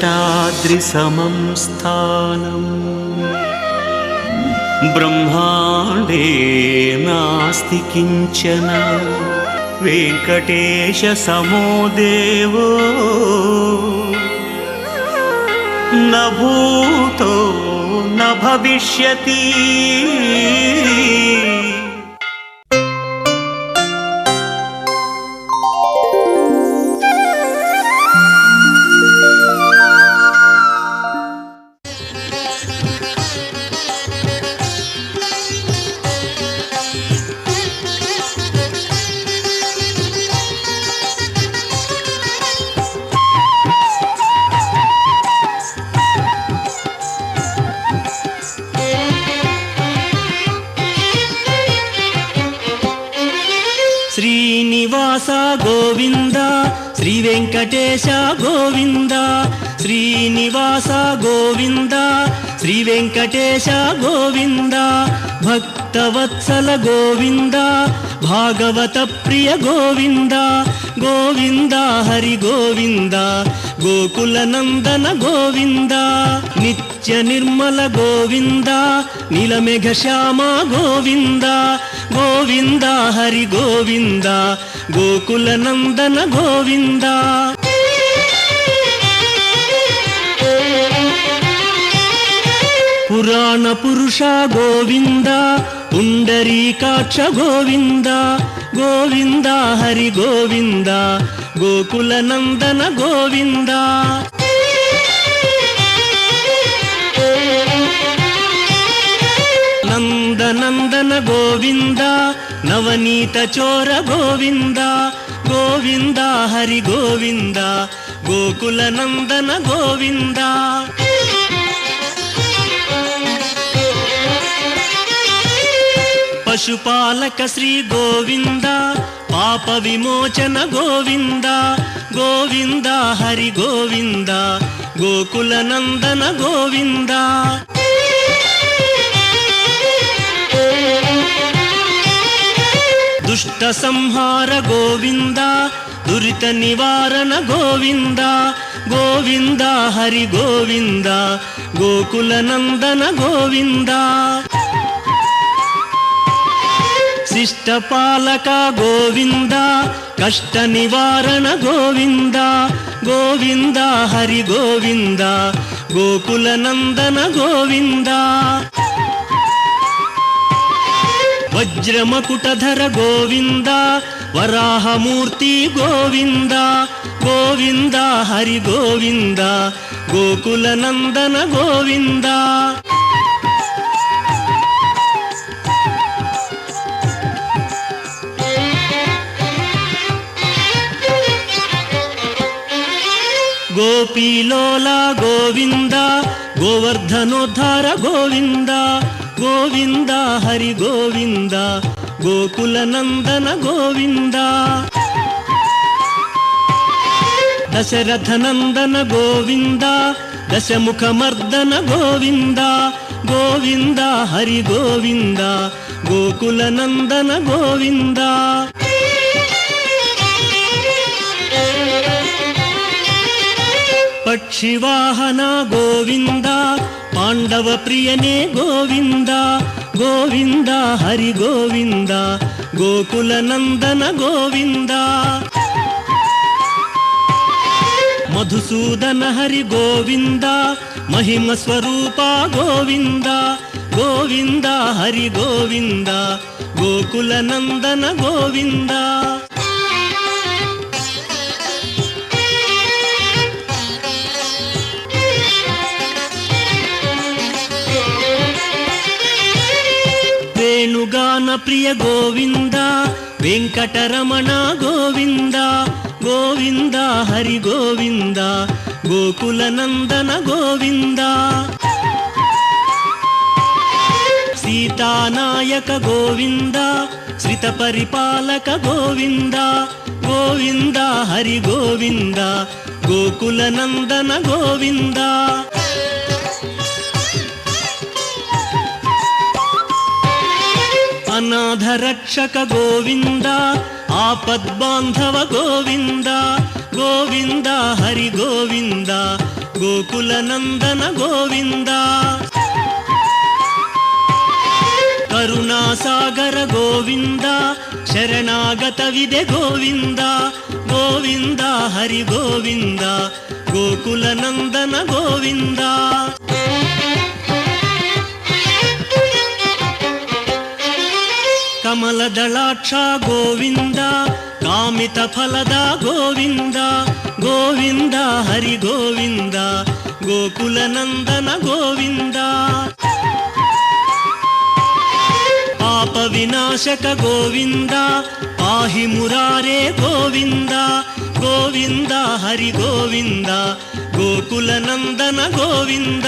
वेङ्कटाद्रिसमं स्थानं ब्रह्माण्डे नास्ति किञ्चन वेङ्कटेशसमो देवो न भूतो न भविष्यति। శ్రీనివాస గోవింద శ్రీ వెంకటేశ గోవింద శ్రీనివాస గోవింద శ్రీ వెంకటేశ గోవింద భక్తవత్సల గోవింద భాగవత ప్రియ గోవింద గోవింద హరి గోవింద గోకుల నందన గోవింద నిత్య నిర్మల గోవింద నీలమేఘ శ్యామ గోవింద గోవింద హరి గోవింద గోకుల నందన గోవింద పురాణ పురుష గోవింద పుండరీకాక్ష గోవింద గోవింద హరి గోవింద గోకుల నందన గోవింద నందనందన గోవింద నవనీత చోర గోవింద గోవింద హరి గోవింద గోకుల నందన గోవింద పశుపాలక శ్రీ గోవింద పాప విమోచన గోవింద గోవింద హరి గోవింద గోకుల నందన గోవింద దుష్ట సంహార గోవింద దురిత నివారణ గోవింద గోవింద హరి గోవింద గోకుల నందన గోవింద శిష్టపాలక గోవింద కష్ట నివారణ గోవింద గోవింద హరి గోవింద గోకుల నందన గోవింద వజ్రమకుటధర గోవింద వరాహమూర్తి గోవింద గోవింద హరి గోవింద గోకుల నందన గోవింద గోపీలోల గోవింద గోవర్ధనోద్ధార గోవింద గోవింద హరి గోవింద గోకుల నందన గోవింద దశరథ నందన గోవింద దశముఖ మర్దన గోవింద గోవింద హరి గోవింద గోకుల నందన గోవింద పక్షివాహన గోవింద పాండవ ప్రియనే గోవింద గోవింద హరి గోవింద గోకుల నందన గోవింద మధుసూదన హరి గోవింద మహిమ స్వరూప గోవింద గోవింద హరి గోవింద గోకుల నందన గోవింద వేణుగాన ప్రియ గోవింద వెంకటరమణ గోవింద గోవింద హరి గోవింద గోకుల నందన గోవింద సీతానాయక గోవింద శ్రిత పరిపాలక గోవింద గోవింద హరి గోవింద గోకుల నందన గోవింద అనాథ రక్షక గోవింద ఆపద్బాంధవ గోవింద ಗೋವಿಂದ ಹರಿ ಗೋವಿಂದ ಗೋಕುಲ ನಂದನ ಗೋವಿಂದ ಕರುಣಾಸಾಗರ ಗೋವಿಂದ ಶರಣಾಗತವಿದೆ ಗೋವಿಂದ ಗೋವಿಂದ ಹರಿ ಗೋವಿಂದ ಗೋಕುಲ ನಂದನ ಗೋವಿಂದ ಕಮಲದಳಾಕ್ಷ ಗೋವಿಂದ ಕಾಮಿತ ಫಲದ ಗೋವಿಂದ ಗೋವಿಂದ ಹರಿ ಗೋವಿಂದ ಗೋಕುಲ ನಂದನ ಗೋವಿಂದ ಪಾಪ ವಿನಾಶಕ ಗೋವಿಂದ ಪಾಹಿ ಮುರಾರೇ ಗೋವಿಂದ ಗೋವಿಂದ ಹರಿ ಗೋವಿಂದ ಗೋಕುಲ ನಂದನ ಗೋವಿಂದ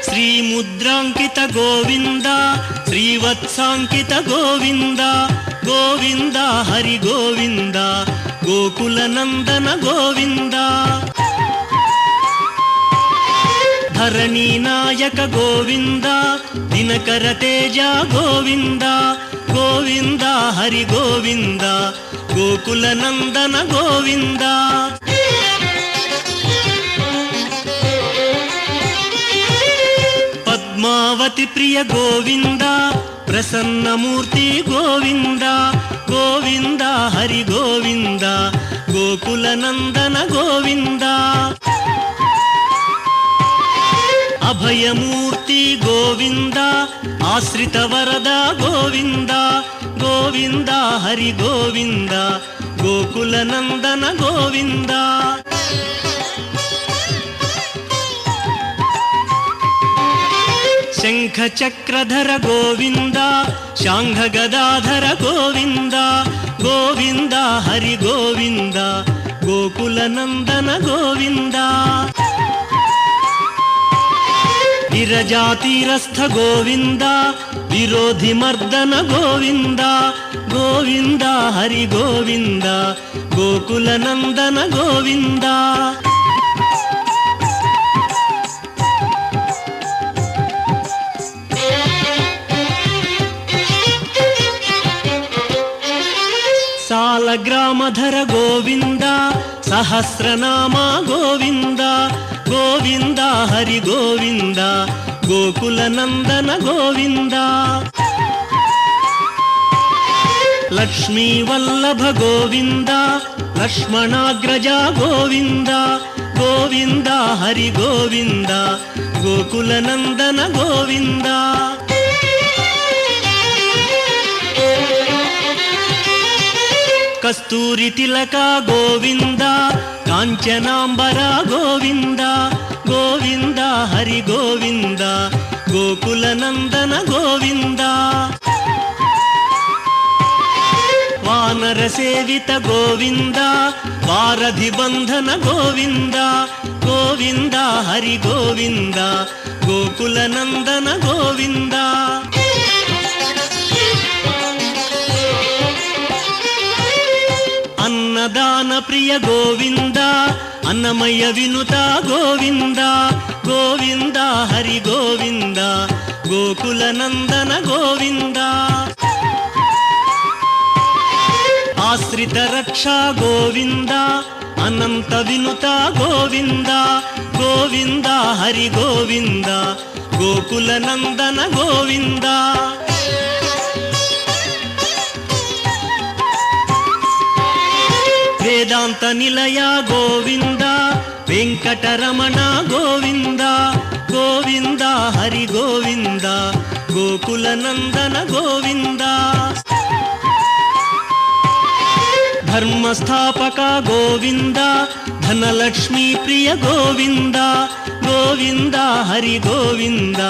ಶ್ರೀ ಮುದ್ರಾಂಕಿತ ಗೋವಿಂದ ಶ್ರೀವತ್ಸಾಂಕಿತ ಗೋವಿಂದ ಗೋವಿಂದ ಹರಿ ಗೋವಿಂದ ಗೋಕುಲ ನಂದನ ಗೋವಿಂದ ಧರಣಿ ನಾಯಕ ಗೋವಿಂದ ದಿನಕರ ತೇಜ ಗೋವಿಂದ ಗೋವಿಂದ ಹರಿ ಗೋವಿಂದ ಗೋಕುಲ ನಂದನ ಗೋವಿಂದ ಪದ್ಮಾವತಿ ಪ್ರಿಯ ಗೋವಿಂದ ಪ್ರಸನ್ನ ಮೂರ್ತಿ ಗೋವಿಂದ ಗೋವಿಂದ ಹರಿ ಗೋವಿಂದ ಗೋಕುಲ ನಂದನ ಗೋವಿಂದ ಅಭಯಮೂರ್ತಿ ಗೋವಿಂದ ಆಶ್ರಿತ ವರದ ಗೋವಿಂದ ಗೋವಿಂದ ಹರಿ ಗೋವಿಂದ ಗೋಕುಲ ನಂದನ ಗೋವಿಂದ ಶಂಖ ಚಕ್ರಧರ ಗೋವಿಂದ ಶಾಂಘ ಗದಾಧರ ಗೋವಿಂದ ಗೋವಿಂದ ಹರಿ ಗೋವಿಂದ ಗೋಕುಲ ನಂದನ ಗೋವಿಂದ ವಿರಜಾತೀರಸ್ಥ ಗೋವಿಂದ ವಿರೋಧಿ ಮರ್ದನ ಗೋವಿಂದ ಗೋವಿಂದ ಹರಿ ಗೋವಿಂದ ಗೋಕುಲ ನಂದನ ಗೋವಿಂದ ಸಾಲಗ್ರಾಮಧರ ಗೋವಿಂದ ಸಹಸ್ರನಾಮ ಗೋವಿಂದ ಗೋವಿಂದ ಹರಿ ಗೋವಿಂದ ಗೋಕುಲ ನಂದನ ಗೋವಿಂದ ಲಕ್ಷ್ಮೀ ವಲ್ಲಭ ಗೋವಿಂದ ಲಕ್ಷ್ಮಣಾಗ್ರಜ ಗೋವಿಂದ ಗೋವಿಂದ ಹರಿ ಗೋವಿಂದ ಗೋಕುಲ ನಂದನ ಗೋವಿಂದ ಕಸ್ತೂರಿ ತಿಲಕ ಗೋವಿಂದ ಕಾಂಚನಾಂಬರ ಗೋವಿಂದ ಗೋವಿಂದ ಹರಿ ಗೋವಿಂದ ಗೋಕುಲ ನಂದನ ಗೋವಿಂದ ವಾನರ ಸೇವಿತ ಗೋವಿಂದ ವಾರಧಿ ಬಂಧನ ಗೋವಿಂದ ಗೋವಿಂದ ಹರಿ ಗೋವಿಂದ ಗೋಕುಲ ನಂದನ ಗೋವಿಂದ ಅನ್ನದಾನ ಪ್ರಿಯ ಗೋವಿಂದ ಅನ್ನಮಯ ವಿನುತ ಗೋವಿಂದ ಗೋವಿಂದ ಹರಿ ಗೋವಿಂದ ಗೋಕುಲ ನಂದನ ಗೋವಿಂದ ಆಶ್ರಿತ ರಕ್ಷಾ ಗೋವಿಂದ ಅನಂತ ವಿನುತ ಗೋವಿಂದ ಗೋವಿಂದ ಹರಿ ಗೋವಿಂದ ಗೋಕುಲ ನಂದನ ಗೋವಿಂದ ವೇದಾಂತ ನಿಲಯ ಗೋವಿಂದ ವೆಂಕಟರಮಣ ಗೋವಿಂದ ಗೋವಿಂದ ಹರಿ ಗೋವಿಂದ ಗೋಕುಲ ನಂದನ ಗೋವಿಂದ ಧರ್ಮಸ್ಥಾಪಕ ಗೋವಿಂದ ಧನಲಕ್ಷ್ಮೀ ಪ್ರಿಯ ಗೋವಿಂದ ಗೋವಿಂದ ಹರಿ ಗೋವಿಂದ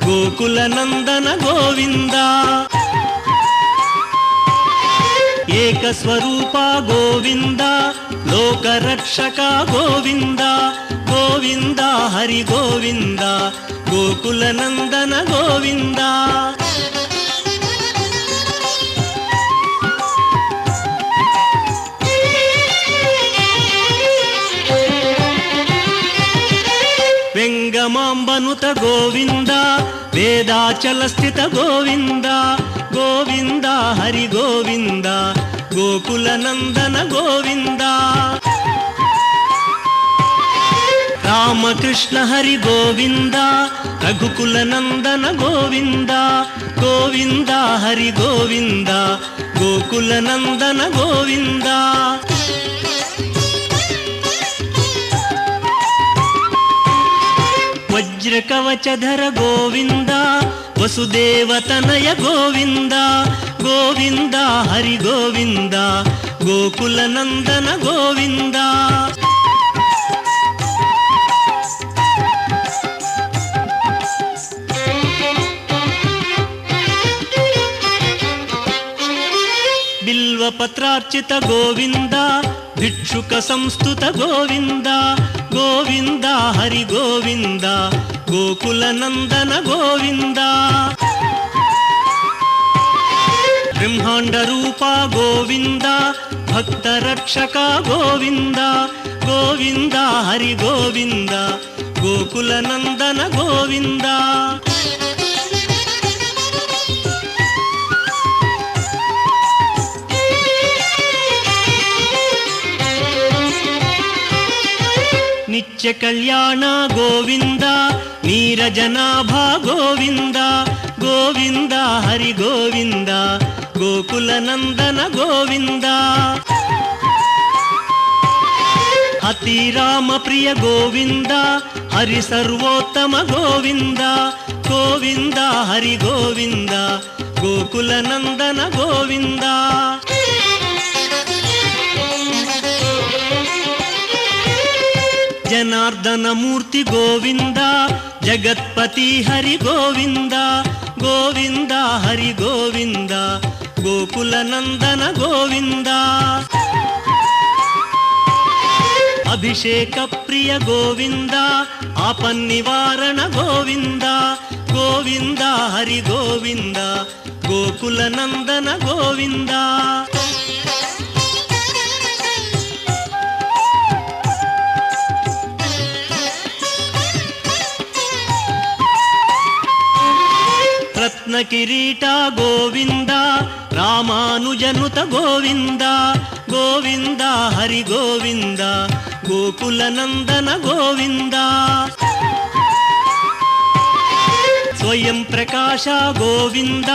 ಗೋಕುಲ ನಂದನ ಗೋವಿಂದ ಏಕಸ್ವರೂಪ ಗೋವಿಂದ ಲೋಕರಕ್ಷಕ ಗೋವಿಂದ ಗೋವಿಂದ ಹರಿ ಗೋವಿಂದ ಗೋಕುಲ ನಂದನ ಗೋವಿಂದ ವೆಂಗಮಾಂಬನುತ ಗೋವಿಂದ ವೇದಾಚಲ ಸ್ಥಿತ ಗೋವಿಂದ ಗೋವಿಂದ ಹರಿ ಗೋವಿಂದ ಗೋಕುಲ ನಂದನ ಗೋವಿಂದ ರಾಮಕೃಷ್ಣ ಹರಿ ಗೋವಿಂದ ರಘುಕುಲ ನಂದನ ಗೋವಿಂದ ಗೋವಿಂದ ಹರಿ ಗೋವಿಂದ ಗೋಕುಲ ನಂದನ ಗೋವಿಂದ ವಜ್ರ ಕವಚಧರ ಗೋವಿಂದ ವಸುದೇವ ತನಯ ಗೋವಿಂದ ಗೋವಿಂದ ಹರಿ ಗೋವಿಂದ ಗೋಕುಲ ನಂದನ ಗೋವಿಂದ ಬಿಲ್ವ ಪತ್ರಾರ್ಚಿತ ಗೋವಿಂದ ಭಿಕ್ಷುಕ ಸಂಸ್ತುತ ಗೋವಿಂದ ಗೋವಿಂದ ಹರಿ ಗೋವಿಂದ ಗೋಕುಲ ನಂದನ ಗೋವಿಂದ ಬ್ರಹ್ಮಾಂಡ ರೂಪ ಗೋವಿಂದ ಭಕ್ತ ರಕ್ಷಕ ಗೋವಿಂದ ಗೋವಿಂದ ಹರಿ ಗೋವಿಂದ ಗೋಕುಲ ನಂದನ ಗೋವಿಂದ ನಿತ್ಯ ಕಲ್ಯಾಣ ಗೋವಿಂದ ನೀರಜನಾಭ ಗೋವಿಂದ ಗೋವಿಂದ ಹರಿ ಗೋವಿಂದ ಗೋಕುಲ ನಂದನ ಗೋವಿಂದ ಅತಿ ರಾಮ ಪ್ರಿಯ ಗೋವಿಂದ ಹರಿ ಸರ್ವೋತ್ತಮ ಗೋವಿಂದ ಗೋವಿಂದ ಹರಿ ಗೋವಿಂದ ಗೋಕುಲ ನಂದನ ಗೋವಿಂದ ಜನಾರ್ದನ ಮೂರ್ತಿ ಗೋವಿಂದ ಜಗತ್ಪತಿ ಹರಿ ಗೋವಿಂದ ಗೋವಿಂದ ಹರಿ ಗೋವಿಂದ ಗೋಕುಲ ನಂದನ ಗೋವಿಂದ ಅಭಿಷೇಕ ಪ್ರಿಯ ಗೋವಿಂದ ಆಪನ್ನಿವಾರಣ ಗೋವಿಂದ ಗೋವಿಂದ ಹರಿ ಗೋವಿಂದ ಗೋಕುಲ ನಂದನ ಗೋವಿಂದ ರತ್ನ ಕಿರೀಟ ಗೋವಿಂದ ರಾಮಾನುಜನುತ ಗೋವಿಂದ ಗೋವಿಂದ ಹರಿ ಗೋವಿಂದ ಗೋಕುಲ ನಂದನ ಗೋವಿಂದ ಸ್ವಯಂ ಪ್ರಕಾಶ ಗೋವಿಂದ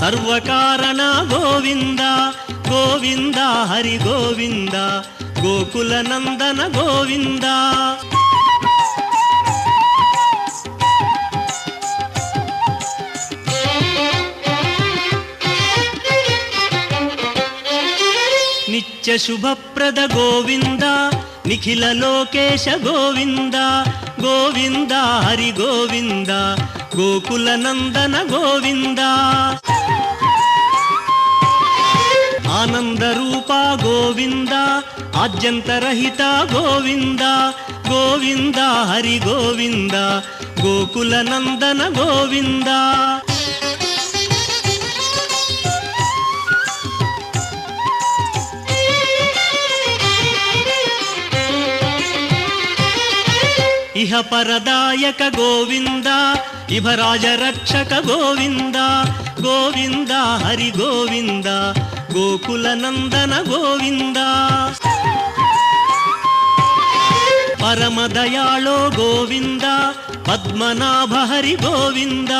ಸರ್ವಕಾರಣ ಗೋವಿಂದ ಗೋವಿಂದ ಹರಿ ಗೋವಿಂದ ಗೋಕುಲ ನಂದನ ಗೋವಿಂದ ನಿತ್ಯ ಶುಭಪ್ರದ ಗೋವಿಂದ ನಿಖಿಲ ಲೋಕೇಶ ಗೋವಿಂದ ಗೋವಿಂದ ಹರಿ ಗೋವಿಂದ ಗೋಕುಲ ನಂದನ ಗೋವಿಂದ ಆನಂದ ರೂಪ ಗೋವಿಂದ ಆದ್ಯಂತರಹಿತ ಗೋವಿಂದ ಗೋವಿಂದ ಹರಿ ಗೋವಿಂದ ಗೋಕುಲ ನಂದನ ಗೋವಿಂದ ಇಹ ಪರದಾಯಕ ಗೋವಿಂದ ಇಭರಾಜ ರಕ್ಷಕ ಗೋವಿಂದ ಗೋವಿಂದ ಹರಿ ಗೋವಿಂದ ಗೋಕುಲ ನಂದನ ಗೋವಿಂದ ಪರಮ ದಯಾಳೋ ಗೋವಿಂದ ಪದ್ಮನಾಭ ಹರಿ ಗೋವಿಂದ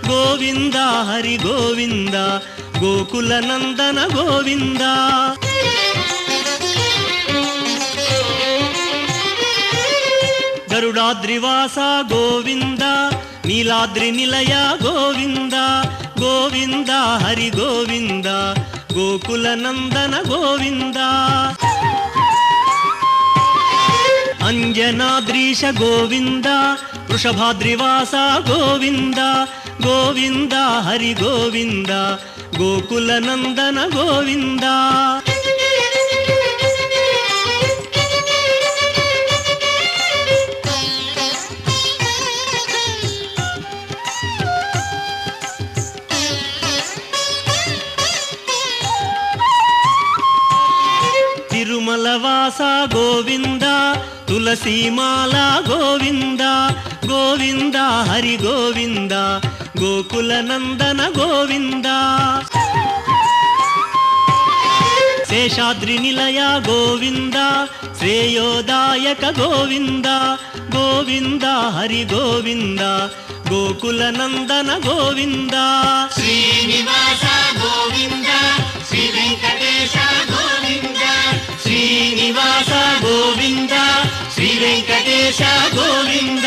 ಗೋವಿಂದ ಹರಿ ಗೋವಿಂದ ಗೋಕುಲ ನಂದನ ಗೋವಿಂದ ಗರುಡಾದ್ರಿವಾಸ ಗೋವಿಂದ ನೀಲಾದ್ರಿ ನಿಲಯ ಗೋವಿಂದ ಗೋವಿಂದ ಹರಿ ಗೋವಿಂದ ಗೋಕುಲ ನಂದನ ಗೋವಿಂದ ಅಂಜನಾದ್ರೀಶ ಗೋವಿಂದ ವೃಷಭಾದ್ರಿವಾಸ ಗೋವಿಂದ ಗೋವಿಂದ ಹರಿ ಗೋವಿಂದ ಗೋಕುಲ ನಂದನ ಗೋವಿಂದ ತಿರುಮಲವಾಸ ಗೋವಿಂದ ತುಳಸಿ ಮಾಲಾ ಗೋವಿಂದ ಗೋವಿಂದ ಹರಿ ಗೋವಿಂದ గోకుల నందన గోవింద శేషాద్రి నిలయ గోవింద శ్రేయోదాయక గోవింద గోవింద హరి గోవింద గోకుల నందన గోవింద శ్రీనివాస గోవింద శ్రీ వెంకటేశ గోవింద శ్రీనివాస గోవింద శ్రీ వెంకటేశ గోవింద